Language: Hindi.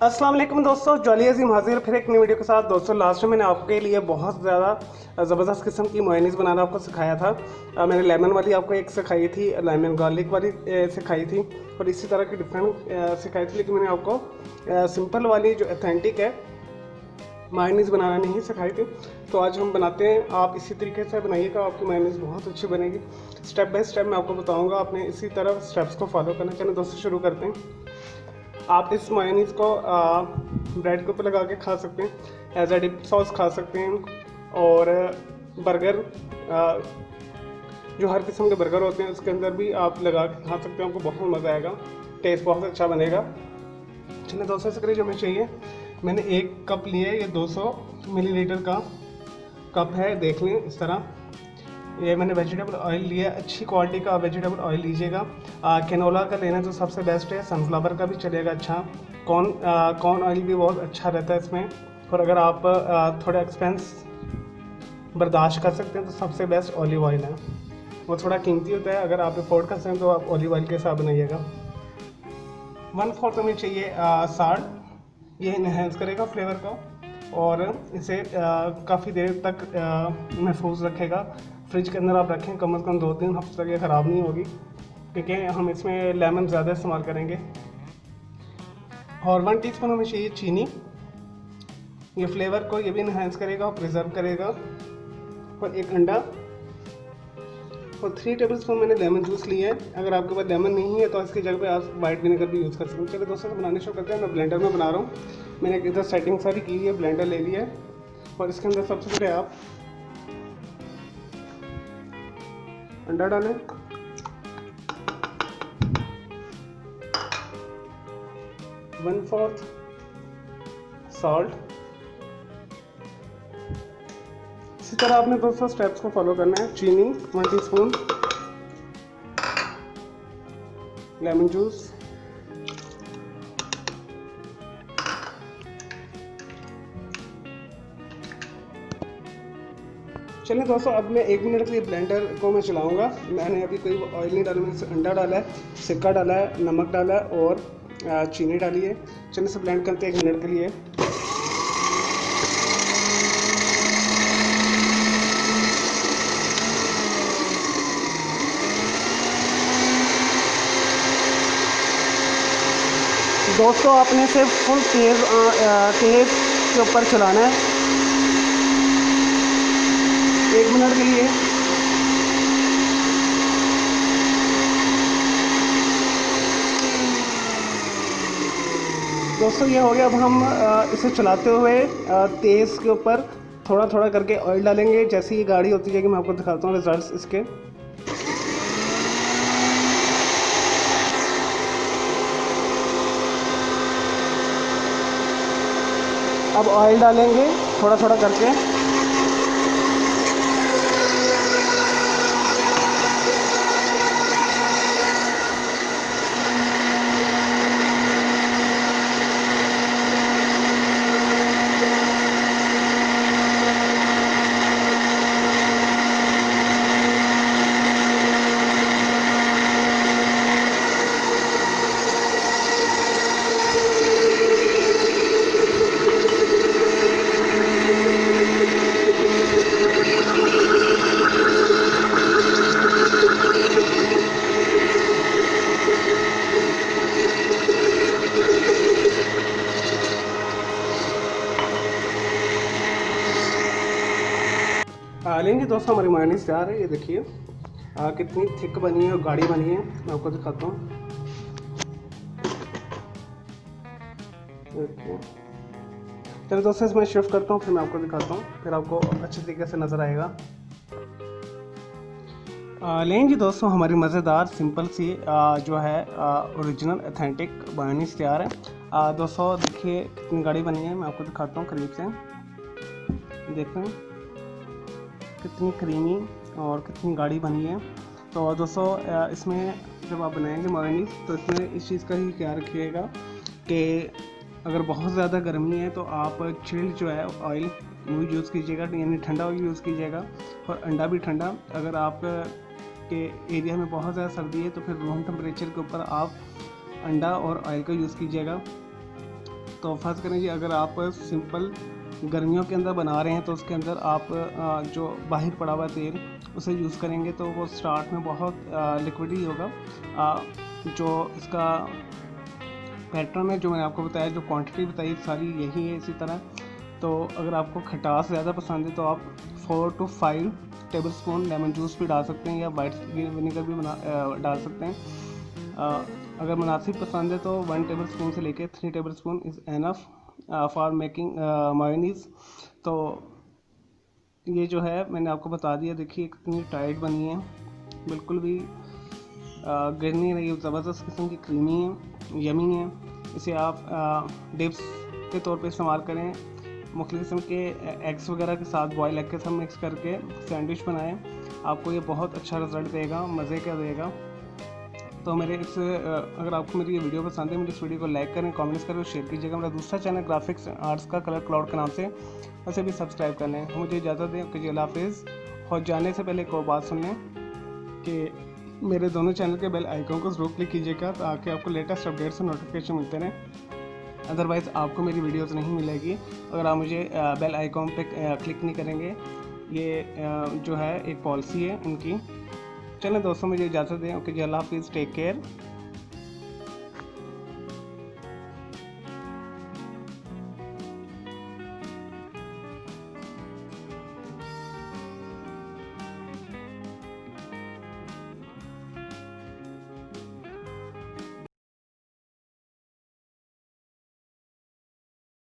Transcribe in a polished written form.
अस्सलाम वालेकुम दोस्तों, जॉली अजीम हाजिर फिर एक नई वीडियो के साथ। दोस्तों लास्ट में मैंने आपके लिए बहुत ज़्यादा ज़बरदस्त किस्म की मेयोनीज़ बनाना आपको सिखाया था। मैंने लेमन वाली आपको एक सिखाई थी, लेमन गार्लिक वाली सिखाई थी, और इसी तरह की डिफरेंट सिखाई थी। लेकिन मैंने आपको सिंपल वाली जो ऑथेंटिक है मेयोनीज़ बनाना नहीं सिखाई थी। तो आज हम बनाते हैं, आप इसी तरीके से बनाइएगा, आपकी मेयोनीज़ बहुत अच्छी बनेगी। स्टेप बाय स्टेप मैं आपको बताऊँगा, आपने इसी तरह स्टेप्स को फॉलो करना। चलिए दोस्तों शुरू करते हैं। आप इस मेयोनीज़ को ब्रेड के ऊपर लगा के खा सकते हैं, एज अ डिप सॉस खा सकते हैं। और बर्गर, जो हर किस्म के बर्गर होते हैं उसके अंदर भी आप लगा के खा सकते हैं, आपको बहुत मज़ा आएगा, टेस्ट बहुत अच्छा बनेगा। चलिए दोस्तों इसके लिए जो हमें चाहिए, मैंने एक कप लिए, ये 200 मिलीलीटर का कप है, देख लें इस तरह। ये मैंने वेजिटेबल ऑयल लिया, अच्छी क्वालिटी का वेजिटेबल ऑयल लीजिएगा। कैनोला का लेना तो सबसे बेस्ट है, सनफ्लावर का भी चलेगा अच्छा। कॉर्न ऑयल भी बहुत अच्छा रहता है इसमें। और अगर आप थोड़ा एक्सपेंस बर्दाश्त कर सकते हैं तो सबसे बेस्ट ऑलिव ऑयल है, वो थोड़ा कीमती होता है। अगर आप अफोर्ड कर सकते हैं तो आप ऑलिव ऑयल के साथ बनाइएगा। 1/4 हमें चाहिए साल्ट, ये इन्हेंस करेगा फ्लेवर को और इसे काफ़ी देर तक महफूज रखेगा। फ्रिज के अंदर आप रखें कम से कम 2-3 हफ्ते तक, ये ख़राब नहीं होगी, क्योंकि हम इसमें लेमन ज़्यादा इस्तेमाल करेंगे। और 1 टीस्पून हमें चाहिए चीनी, ये फ्लेवर को ये भी इन्हेंस करेगा और प्रिजर्व करेगा। और एक अंडा, और 3 टेबलस्पून मैंने लेमन जूस लिया है। अगर आपके पास लेमन नहीं है तो इसकी जगह पे आप वाइट विनेगर भी यूज़ कर सकते हैं। चलिए दोस्तों से बनाने शुरू करते हैं। मैं ब्लेंडर में बना रहा हूँ, मैंने इधर सेटिंग सारी की है, ब्लेंडर ले लिया है। और इसके अंदर सबसे पहले आप अंडा डालें, वन फोर्थ सॉल्ट। इसी तरह आपने दोस्तों स्टेप्स को फॉलो करना है। चीनी 1 टीस्पून, लेमन जूस, चलिए दोस्तों अब मैं 1 मिनट के लिए ब्लेंडर को मैं चलाऊंगा। मैंने अभी कोई ऑयल नहीं डाला, मैंने अंडा डाला है, सिरका डाला है, नमक डाला है और चीनी डाली है। चलिए इसे ब्लेंड करते हैं 1 मिनट के लिए। दोस्तों आपने सिर्फ फुल तेज़ के ऊपर चलाना है 1 मिनट के लिए। दोस्तों ये हो गया। अब हम इसे चलाते हुए तेज़ के ऊपर थोड़ा थोड़ा करके ऑयल डालेंगे। जैसे ये गाड़ी होती जाएगी मैं आपको दिखाता हूँ रिजल्ट्स इसके। अब ऑयल डालेंगे थोड़ा थोड़ा करके। लेंगे दोस्तों, हमारी मेयोनीज़ तैयार है। ये देखिए कितनी थिक बनी है और गाढ़ी बनी है, मैं आपको दिखाता हूँ। चलो दोस्तों इसमें शिफ्ट करता हूँ, फिर मैं आपको दिखाता हूँ, फिर आपको अच्छे तरीके से नज़र आएगा। लेंगे दोस्तों हमारी मज़ेदार सिंपल सी जो है ओरिजिनल ऑथेंटिक मेयोनीज़ तैयार है। दोस्तों देखिए कितनी गाढ़ी बनी है, मैं आपको दिखाता हूँ करीब से। देखें कितनी क्रीमी और कितनी गाढ़ी बनी है। तो दोस्तों इसमें जब आप बनाएंगे मेयोनीज़ तो इसमें इस चीज़ का ही ख्याल रखिएगा कि अगर बहुत ज़्यादा गर्मी है तो आप चिल्ड जो है ऑयल वो यूज़ कीजिएगा, यानी ठंडा ऑयल यूज़ कीजिएगा, और अंडा भी ठंडा। अगर आप के एरिया में बहुत ज़्यादा सर्दी है तो फिर रूम टेम्परेचर के ऊपर आप अंडा और ऑयल का यूज़ कीजिएगा। तो फर्स्ट करें जी, अगर आप सिंपल गर्मियों के अंदर बना रहे हैं तो उसके अंदर आप जो बाहर पड़ा हुआ तेल उसे यूज़ करेंगे तो वो स्टार्ट में बहुत लिक्विड ही होगा। जो इसका पैटर्न है जो मैंने आपको बताया, जो क्वांटिटी बताई सारी यही है इसी तरह। तो अगर आपको खटास ज़्यादा पसंद है तो आप 4 to 5 टेबलस्पून लेमन जूस भी डाल सकते हैं या वाइट विनेगर भी डाल सकते हैं। अगर मुनासिब पसंद है तो 1 टेबलस्पून से लेकर 3 tablespoon is enough for making mayonnaise. तो ये जो है मैंने आपको बता दिया। देखिए कितनी टाइट बनी है, बिल्कुल भी गिर नहीं रही, ज़बरदस्त किस्म की क्रीमी है, यमी है। इसे आप डिप्स के तौर पे इस्तेमाल करें, मुख्तलिफ किस्म के एग्स वगैरह के साथ, बॉयल एग के साथ मिक्स करके सैंडविच बनाएं, आपको ये बहुत अच्छा रिज़ल्ट देगा, मज़े का देगा। तो अगर आपको मेरी ये वीडियो पसंद है, मुझे इस वीडियो को लाइक करें, कमेंट्स करें और शेयर कीजिएगा। मेरा दूसरा चैनल ग्राफिक्स आर्ट्स का कलर क्लाउड के नाम से, उसे भी सब्सक्राइब कर लें। मुझे इजाज़त दें, ओके जी, अल्लाह हाफिज़। और जाने से पहले एक और बात सुन लें कि मेरे दोनों चैनल के बेल आइकन को ज़रूर क्लिक कीजिएगा ताकि आपको लेटेस्ट अपडेट्स और नोटिफिकेशन मिलते रहें। अदरवाइज़ आपको मेरी वीडियोस नहीं मिलेगी अगर आप मुझे बेल आइकॉन पे क्लिक नहीं करेंगे। ये जो है एक पॉलिसी है उनकी। चलें दोस्तों, मुझे इजाज़त दें, ओके जी, अल्लाह हाफिज़, टेक केयर।